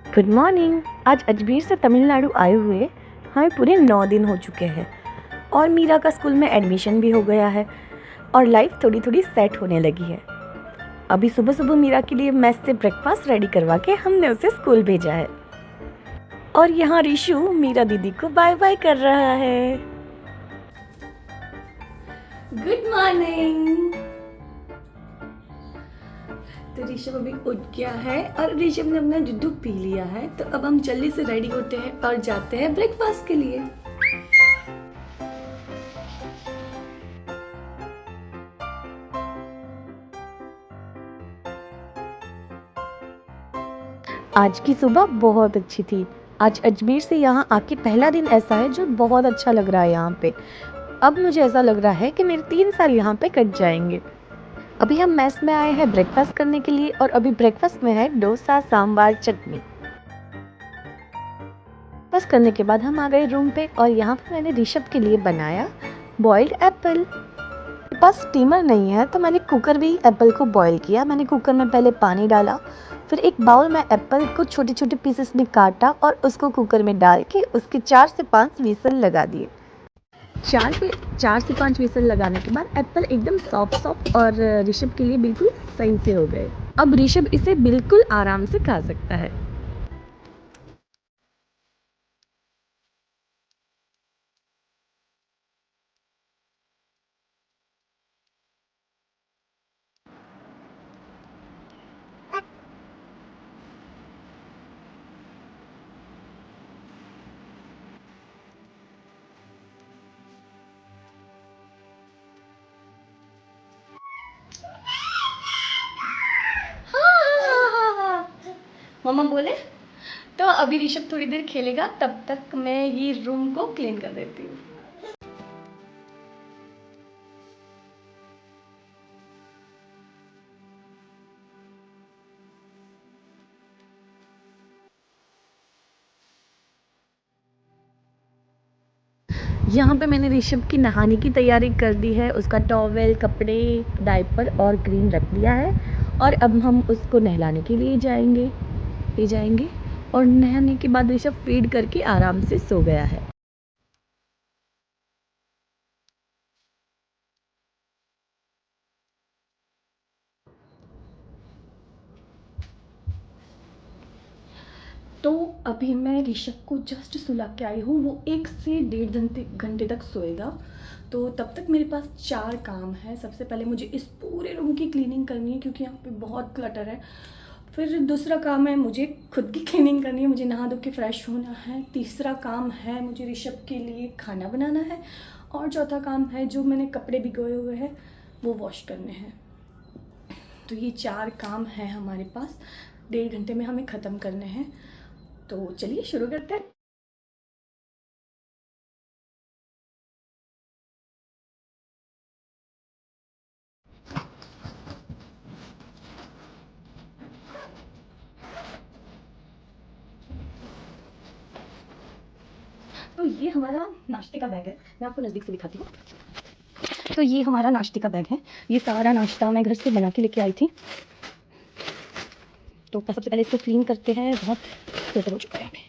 Good morning. आज अजमेर से तमिलनाडु आए हुए हमें पूरे 9 दिन हो चुके हैं और मीरा का स्कूल में एडमिशन भी हो गया है और लाइफ थोड़ी थोड़ी सेट होने लगी है। अभी सुबह सुबह मीरा के लिए मेस से ब्रेकफास्ट रेडी करवा के हमने उसे स्कूल भेजा है और यहाँ ऋषु मीरा दीदी को बाय बाय कर रहा है। Good morning. तो ऋषभ अभी उठ गया है और ऋषभ ने अपना दूध पी लिया है, तो अब हम जल्दी से रेडी होते हैं और जाते हैं ब्रेकफास्ट के लिए। आज की सुबह बहुत अच्छी थी। आज अजमेर से यहाँ आके पहला दिन ऐसा है जो बहुत अच्छा लग रहा है यहाँ पे। अब मुझे ऐसा लग रहा है कि मेरे 3 साल यहाँ पे कट जाएंगे। अभी हम मेस में आए हैं ब्रेकफास्ट करने के लिए और अभी ब्रेकफास्ट में है डोसा, सांबार, चटनी। ब्रेकफास्ट करने के बाद हम आ गए रूम पे और यहाँ पे मैंने ऋषभ के लिए बनाया बॉइल्ड एप्पल। मेरे पास स्टीमर नहीं है तो मैंने कुकर में ही एप्पल को बॉईल किया। मैंने कुकर में पहले पानी डाला, फिर एक बाउल में एप्पल को छोटे छोटे पीसेस में काटा और उसको कुकर में डाल के उसके 4 से 5 व्हिसल लगा दिए। 4 से 5 व्हिसल लगाने के बाद एप्पल एकदम सॉफ्ट और ऋषभ के लिए बिल्कुल सही से हो गए। अब ऋषभ इसे बिल्कुल आराम से खा सकता है। मम्मा बोले तो अभी ऋषभ थोड़ी देर खेलेगा, तब तक मैं ये रूम को क्लीन कर देती हूँ। यहाँ पे मैंने ऋषभ की नहाने की तैयारी कर दी है। उसका टॉवेल, कपड़े, डायपर और क्रीम रख दिया है और अब हम उसको नहलाने के लिए ले जाएंगे और नहाने के बाद ऋषभ फीड करके आराम से सो गया है। तो अभी मैं ऋषभ को जस्ट सुला के आई हूँ। वो 1 से 1.5 घंटे तक सोएगा, तो तब तक मेरे पास 4 काम है। सबसे पहले मुझे इस पूरे रूम की क्लीनिंग करनी है क्योंकि यहाँ पे बहुत क्लटर है। फिर दूसरा काम है मुझे खुद की क्लीनिंग करनी है, मुझे नहा धो के फ्रेश होना है। तीसरा काम है मुझे ऋषभ के लिए खाना बनाना है और चौथा काम है जो मैंने कपड़े भिगोए हुए हैं वो वॉश करने हैं। तो ये 4 काम हैं हमारे पास, 1.5 घंटे में हमें ख़त्म करने हैं। तो चलिए शुरू करते हैं। तो ये हमारा नाश्ते का बैग है, मैं आपको नज़दीक से दिखाती हूँ। तो ये हमारा नाश्ते का बैग है। ये सारा नाश्ता मैं घर से बना के लेके आई थी। तो सबसे पहले इसको क्लीन करते हैं, बहुत क्लटर हो चुका है यहाँ पे।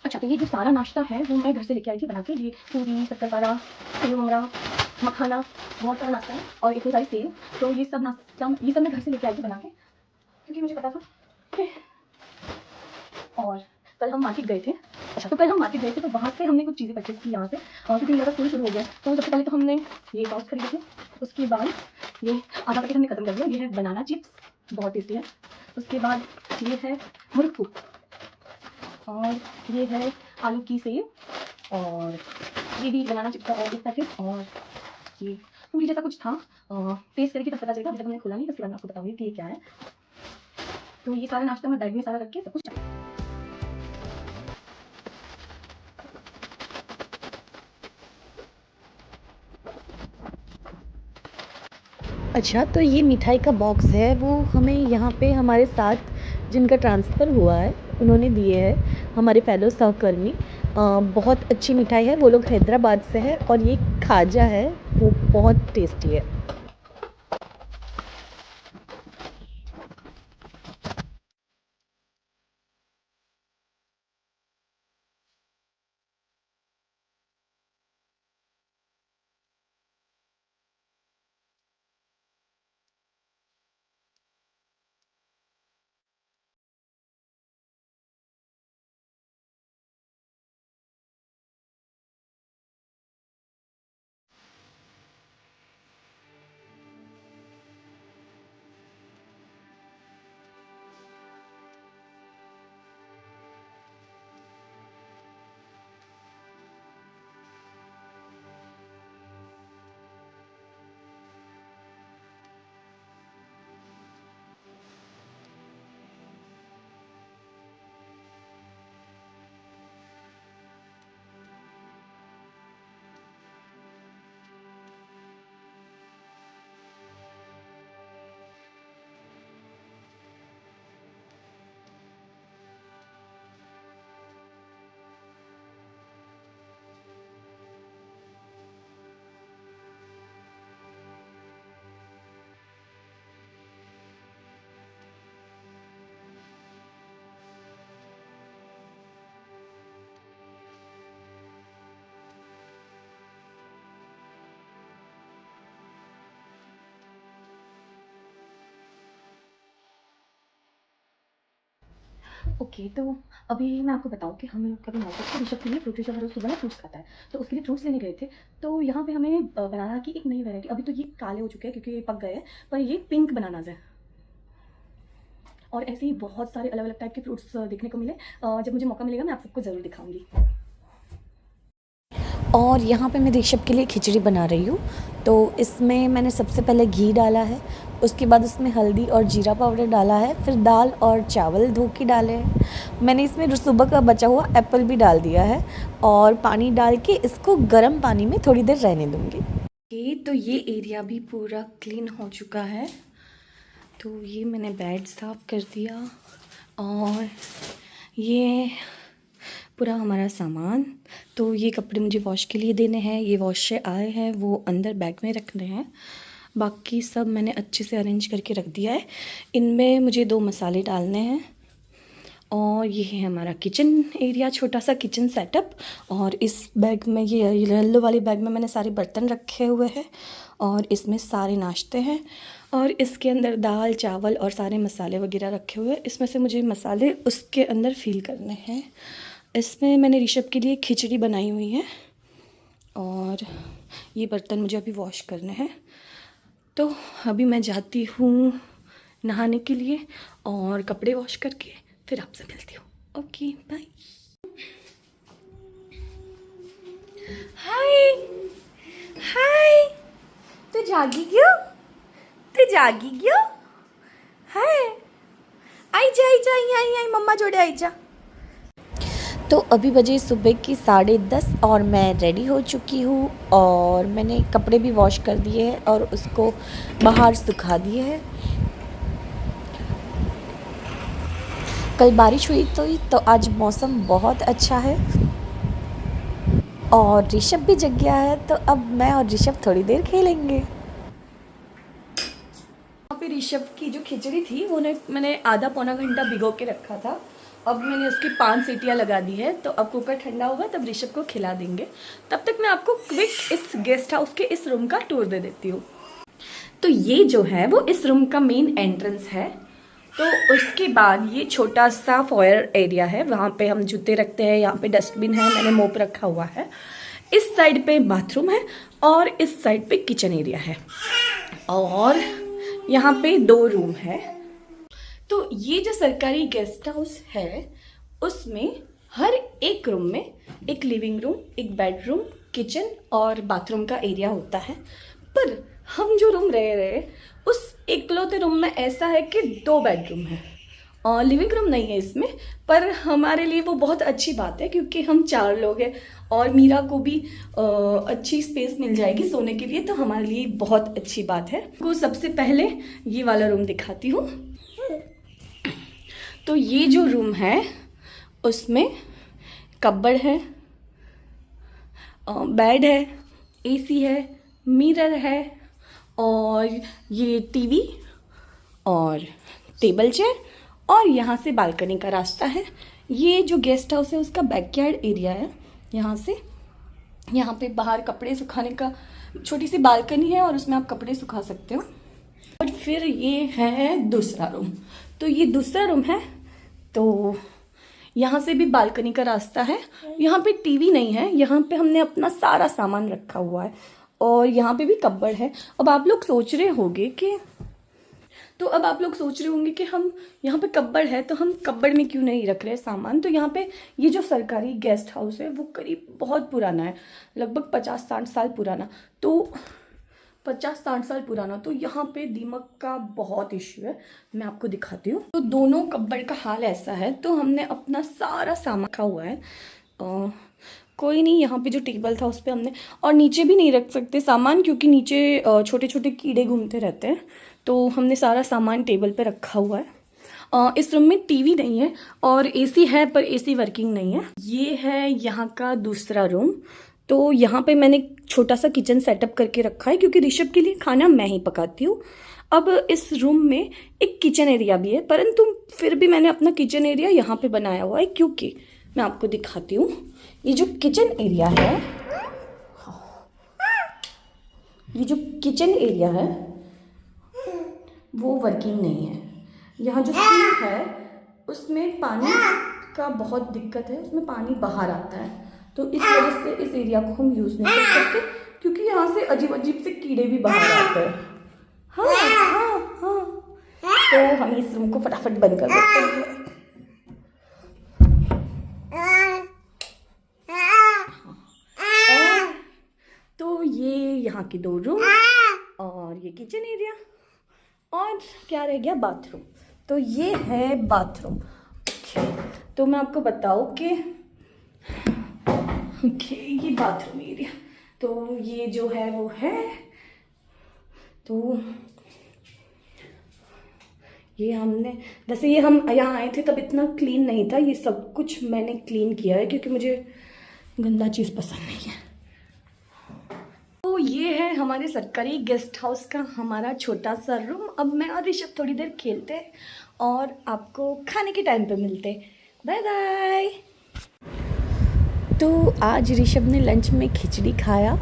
अच्छा, तो ये जो सारा नाश्ता है वो मैं घर से लेके आई थी बना के। ये पूरी, शक्करपारा, सेव ममरा, मखाना, बहुत सारा नाश्ता है और इतनी सारी सेव। तो ये सब नाश्ता, ये सब मैं घर से लेके आई थी बना के क्योंकि मुझे पता था कि। और कल हम मार्केट गए थे। अच्छा, तो कल हम मार्केट गए थे तो वहाँ से हमने कुछ चीज़ें परचेज़ की यहाँ से, और क्योंकि मेरा स्कूल शुरू हो गया तो सबसे पहले तो हमने ये टॉस खरीदे थे। उसके बाद ये आधा पैकेट हमने खत्म कर दिया। ये है बनाना चिप्स, बहुत टेस्टी है। उसके बाद ये है मुरकू और ये है आलू की सेव और ये भी बनाना चिप्स का और एक पैकेट और ये पूरी जैसा कुछ था। टेस्ट करके तब पता चलेगा, अभी तक मैंने खोला नहीं, उसके बाद मैं आपको बताऊंगी कि ये क्या है। तो ये सारा नाश्ता मैं बैग में सारा रख के सब कुछ। अच्छा, तो ये मिठाई का बॉक्स है, वो हमें यहाँ पे हमारे साथ जिनका ट्रांसफ़र हुआ है उन्होंने दिए हैं, हमारे फ़ेलो सहकर्मी। बहुत अच्छी मिठाई है, वो लोग हैदराबाद से है और ये खाजा है, वो बहुत टेस्टी है। ओके, तो अभी मैं आपको बताऊँ कि हम कभी मार्केट से ऋषभ के लिए फ्रूट ऋषभ हर रोज़ सुबह ना फ्रूट्स खाता है, तो उसके लिए फ्रूट्स लेने गए थे। तो यहाँ पे हमें बनाना की एक नई वैरायटी, अभी तो ये काले हो चुके हैं क्योंकि ये पक गए हैं, पर ये पिंक बनानाज़ है। और ऐसे ही बहुत सारे अलग-अलग टाइप के फ्रूट्स देखने को मिले। जब मुझे मौका मिलेगा मैं आप सबको ज़रूर दिखाऊँगी। और यहाँ पे मैं ऋषभ के लिए खिचड़ी बना रही हूँ। तो इसमें मैंने सबसे पहले घी डाला है, उसके बाद उसमें हल्दी और जीरा पाउडर डाला है, फिर दाल और चावल धो के डाले हैं। मैंने इसमें सुबह का बचा हुआ एप्पल भी डाल दिया है और पानी डाल के इसको गर्म पानी में थोड़ी देर रहने दूँगी। ओके, तो ये एरिया भी पूरा क्लीन हो चुका है। तो ये मैंने बेड साफ़ कर दिया और ये पूरा हमारा सामान। तो ये कपड़े मुझे वॉश के लिए देने हैं, ये वॉश से आए हैं, वो अंदर बैग में रखने हैं। बाकी सब मैंने अच्छे से अरेंज करके रख दिया है। इनमें मुझे 2 मसाले डालने हैं। और ये है हमारा किचन एरिया, छोटा सा किचन सेटअप। और इस बैग में, ये येलो वाले बैग में मैंने सारे बर्तन रखे हुए हैं और इसमें सारे नाश्ते हैं। और इसके अंदर दाल चावल और सारे मसाले वगैरह रखे हुए हैं। इसमें से मुझे मसाले उसके अंदर फ़िल करने हैं। इसमें मैंने ऋषभ के लिए खिचड़ी बनाई हुई है और ये बर्तन मुझे अभी वॉश करने हैं। तो अभी मैं जाती हूँ नहाने के लिए और कपड़े वॉश करके फिर आपसे मिलती हूँ। Okay, bye. हाय हाय, तू जागी क्यों? तू जागी क्यों? हाय, आई जा आई जा आई आई मम्मा जोड़े आई जा। तो अभी बजे सुबह की 10:30 और मैं रेडी हो चुकी हूँ और मैंने कपड़े भी वॉश कर दिए हैं और उसको बाहर सुखा दिए हैं। कल बारिश हुई तो आज मौसम बहुत अच्छा है और ऋषभ भी जग गया है, तो अब मैं और ऋषभ थोड़ी देर खेलेंगे। यहाँ पे ऋषभ की जो खिचड़ी थी वो मैंने आधा पौना घंटा भिगो के रखा था। अब मैंने उसकी 5 सीटियाँ लगा दी है, तो अब कुकर ठंडा होगा तब ऋषभ को खिला देंगे। तब तक मैं आपको क्विक इस गेस्ट हाउस के इस रूम का टूर दे देती हूँ। तो ये जो है वो इस रूम का मेन एंट्रेंस है। तो उसके बाद ये छोटा सा फॉयर एरिया है, वहाँ पे हम जूते रखते हैं। यहाँ पे डस्टबिन है, मैंने मोप रखा हुआ है। इस साइड पे बाथरूम है और इस साइड पे किचन एरिया है और यहाँ पे 2 रूम है। तो ये जो सरकारी गेस्ट हाउस है उसमें हर एक रूम में एक लिविंग रूम, एक बेडरूम, किचन और बाथरूम का एरिया होता है। पर हम जो रूम रह रहे उस इकलौते रूम में ऐसा है कि 2 बेडरूम है लिविंग रूम नहीं है इसमें, पर हमारे लिए वो बहुत अच्छी बात है क्योंकि हम 4 लोग हैं और मीरा को भी अच्छी स्पेस मिल जाएगी सोने के लिए, तो हमारे लिए बहुत अच्छी बात है। को सबसे पहले ये वाला रूम दिखाती हूँ। तो ये जो रूम है उसमें कबर्ड है, बेड है, एसी है, मिरर है और ये टीवी और टेबल चेयर और यहाँ से बालकनी का रास्ता है। ये जो गेस्ट हाउस है उसका बैकयार्ड एरिया है। यहाँ पे बाहर कपड़े सुखाने का छोटी सी बालकनी है और उसमें आप कपड़े सुखा सकते हो। और फिर ये है दूसरा रूम। तो ये दूसरा रूम है, तो यहाँ से भी बालकनी का रास्ता है। यहाँ पे टीवी नहीं है, यहाँ पे हमने अपना सारा सामान रखा हुआ है और यहाँ पे भी कबर्ड है। अब आप लोग सोच रहे होंगे कि हम यहाँ पे कबर्ड है तो हम कबर्ड में क्यों नहीं रख रहे सामान। तो यहाँ पे ये जो सरकारी गेस्ट हाउस है वो करीब बहुत पुराना है, लगभग 50-60 साल पुराना। तो 50-60 साल पुराना, तो यहाँ पे दीमक का बहुत इश्यू है। मैं आपको दिखाती हूँ। तो दोनों कबर्ड का हाल ऐसा है, तो हमने अपना सारा सामान रखा हुआ है। कोई नहीं, यहाँ पे जो टेबल था उस पर हमने, और नीचे भी नहीं रख सकते सामान क्योंकि नीचे छोटे छोटे कीड़े घूमते रहते हैं, तो हमने सारा सामान टेबल पे रखा हुआ है। इस रूम में टीवी नहीं है और एसी है, पर एसी वर्किंग नहीं है। ये है यहाँ का दूसरा रूम। तो यहाँ पे मैंने छोटा सा किचन सेटअप करके रखा है क्योंकि ऋषभ के लिए खाना मैं ही पकाती हूँ। अब इस रूम में एक किचन एरिया भी है, परंतु फिर भी मैंने अपना किचन एरिया यहाँ पे बनाया हुआ है क्योंकि मैं आपको दिखाती हूँ। ये जो किचन एरिया है, वो वर्किंग नहीं है। यहाँ जो सिंक है उसमें पानी का बहुत दिक्कत है, उसमें पानी बाहर आता है, तो इस वजह से इस एरिया को हम यूज़ नहीं कर सकते क्योंकि यहाँ से अजीब अजीब से कीड़े भी बाहर आते हैं। हाँ। तो हम इस रूम को फटाफट बंद कर देते हैं। तो ये यहाँ के 2 रूम और ये किचन एरिया और क्या रह गया, बाथरूम। तो ये है बाथरूम। तो मैं आपको बताऊँ कि ये बाथरूम एरिया, तो ये जो है वो है, तो ये हमने, जैसे ये हम यहाँ आए थे तब इतना क्लीन नहीं था, ये सब कुछ मैंने क्लीन किया है क्योंकि मुझे गंदा चीज़ पसंद नहीं है। तो ये है हमारे सरकारी गेस्ट हाउस का हमारा छोटा सा रूम। अब मैं और ऋषभ थोड़ी देर खेलते हैं और आपको खाने के टाइम पे मिलते हैं। Bye bye. तो आज ऋषभ ने लंच में खिचड़ी खाया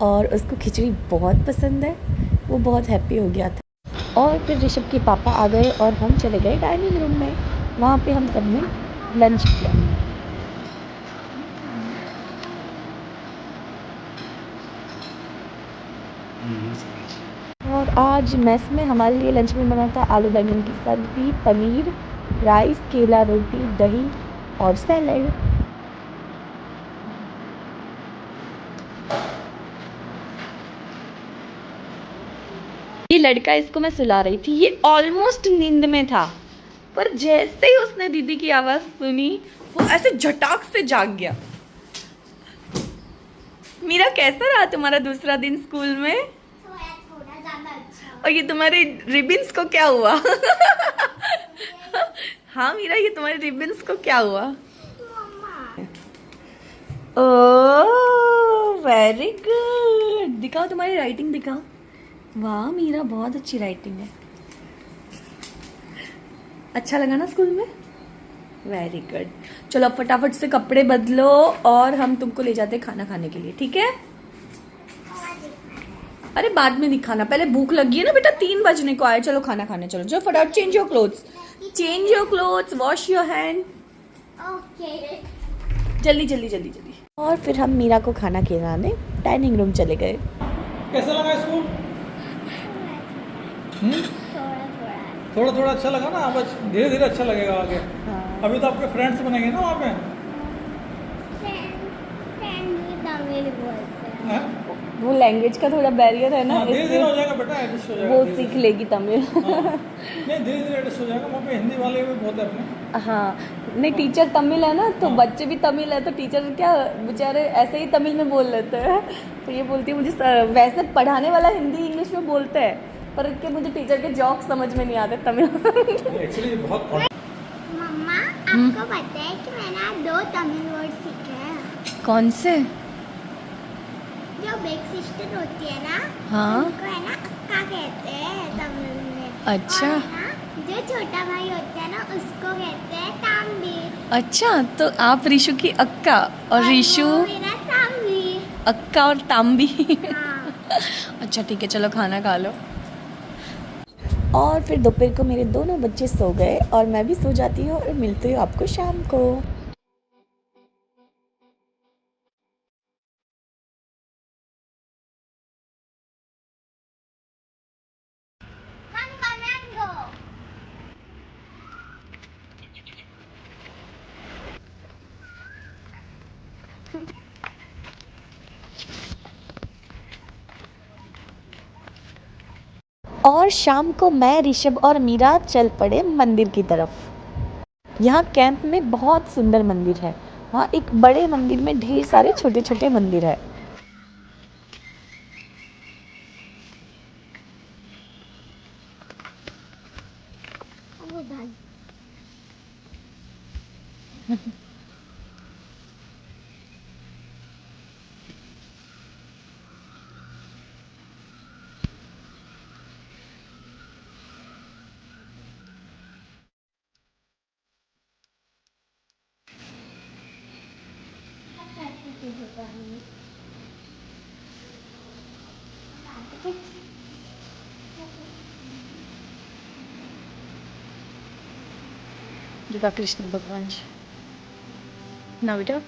और उसको खिचड़ी बहुत पसंद है, वो बहुत हैप्पी हो गया था। और फिर ऋषभ के पापा आ गए और हम चले गए डाइनिंग रूम में, वहाँ पे हम सबने लंच किया। और आज मेस में हमारे लिए लंच में बना था आलू बैंगन की सब्ज़ी, पनीर, राइस, केला, रोटी, दही और सैलड। ये लड़का, इसको मैं सुला रही थी, ये ऑलमोस्ट नींद में था, पर जैसे ही उसने दीदी की आवाज़ सुनी वो ऐसे झटाक से जाग गया। मीरा, कैसा रहा तुम्हारा दूसरा दिन स्कूल में? थोड़ा ज़्यादा अच्छा। और ये तुम्हारे रिबन्स को क्या हुआ? हाँ मीरा, ये तुम्हारे रिबन्स को क्या हुआ? ओह वेरी गुड, दिखाओ तुम्हारी राइटिंग दिखाओ। वाह मीरा, बहुत अच्छी राइटिंग है। अच्छा लगा ना स्कूल में? Very good. चलो अब फटाफट से कपड़े बदलो और हम तुमको ले जाते हैं खाना खाने के लिए, ठीक है? अरे बाद में दिखाना, पहले भूख लगी है ना बेटा, 3 बजने को आए। चलो खाना खाने चलो, जो फटाफट change your clothes, wash your hand. Okay, जल्दी जल्दी जल्दी जल्दी। और फिर हम मीरा को खाना खिलाने डाइनिंग रूम चले गए। कैसा लगा स्कूल? थोड़ा थोड़ा अच्छा लगा ना, बस धीरे धीरे अच्छा लगेगा आगे। अभी तो आपके फ्रेंड्स बनेंगे ना वहाँ पे। फ्रेंड भी तमिल बोलते हैं। हैं? वो लैंग्वेज का थोड़ा बैरियर है ना, हाँ, धीरे धीरे इसलिए हो जाएगा बेटा, एडजस्ट हो जाएगा वो धीरे सीख धीरे। लेगी तमिल। हाँ, नहीं धीरे धीरे एडजस्ट हो जाएगा, वहाँ पे हिंदी वाले भी बहुत है अपने। हाँ, नहीं टीचर तमिल है ना, तो हाँ। बच्चे भी तमिल है, तो टीचर क्या बेचारे ऐसे ही तमिल में बोल लेते हैं। तो ये बोलती है मुझे वैसे पढ़ाने वाला हिंदी इंग्लिश में बोलते हैं, पर इनके मुझे टीचर के जॉक समझ में नहीं आते तमिल। एक्चुअली बहुत मम्मा आपको पता है कि मैंने आज 2 तमिल वर्ड सीखे हैं। कौन से? जो बिग सिस्टर होती है ना, हाँ। उनको है ना अक्का कहते हैं तमिल में। अच्छा। और है ना जो छोटा भाई होता है ना, उसको कहते हैं तांबी। अच्छा, तो आप ऋषु की अक्का और ऋषु वो मेरा तांबी। अक्का और तांबी। हाँ। अच्छा ठीक है, चलो खाना खा लो। और फिर दोपहर को मेरे दोनों बच्चे सो गए और मैं भी सो जाती हूँ और मिलती हूँ आपको शाम को। Mango mango. और शाम को मैं, ऋषभ और मीरा चल पड़े मंदिर की तरफ। यहाँ कैंप में बहुत सुंदर मंदिर है। वहाँ एक बड़े मंदिर में ढेर सारे छोटे छोटे मंदिर है। वो भाई। दुर्गा कृष्ण भगवान ना बेटा।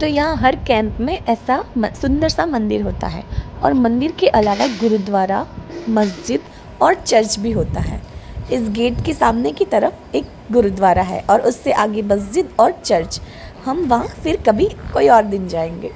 तो यहाँ हर कैंप में ऐसा सुंदर सा मंदिर होता है और मंदिर के अलावा गुरुद्वारा, मस्जिद और चर्च भी होता है। इस गेट के सामने की तरफ एक गुरुद्वारा है और उससे आगे मस्जिद और चर्च। हम वहाँ फिर कभी कोई और दिन जाएंगे।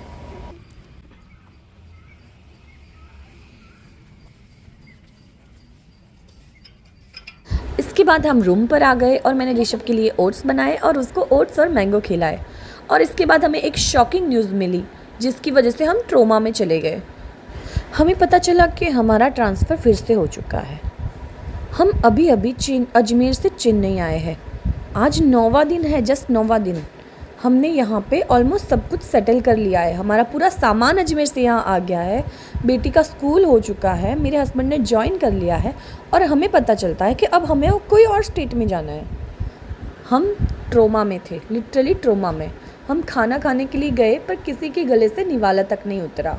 इसके बाद हम रूम पर आ गए और मैंने ऋषभ के लिए ओट्स बनाए और उसको ओट्स और मैंगो खिलाए। और इसके बाद हमें एक शॉकिंग न्यूज़ मिली जिसकी वजह से हम ट्रोमा में चले गए। हमें पता चला कि हमारा ट्रांसफ़र फिर से हो चुका है। हम अभी अभी अजमेर से चेन्नई आए हैं। आज 9वां दिन है, जस्ट 9वां दिन। हमने यहाँ पे ऑलमोस्ट सब कुछ सेटल कर लिया है। हमारा पूरा सामान अजमेर से यहाँ आ गया है। बेटी का स्कूल हो चुका है, मेरे हस्बैंड ने ज्वाइन कर लिया है और हमें पता चलता है कि अब हमें कोई और स्टेट में जाना है। हम ट्रोमा में थे, लिटरली ट्रोमा में। हम खाना खाने के लिए गए पर किसी के गले से निवाला तक नहीं उतरा।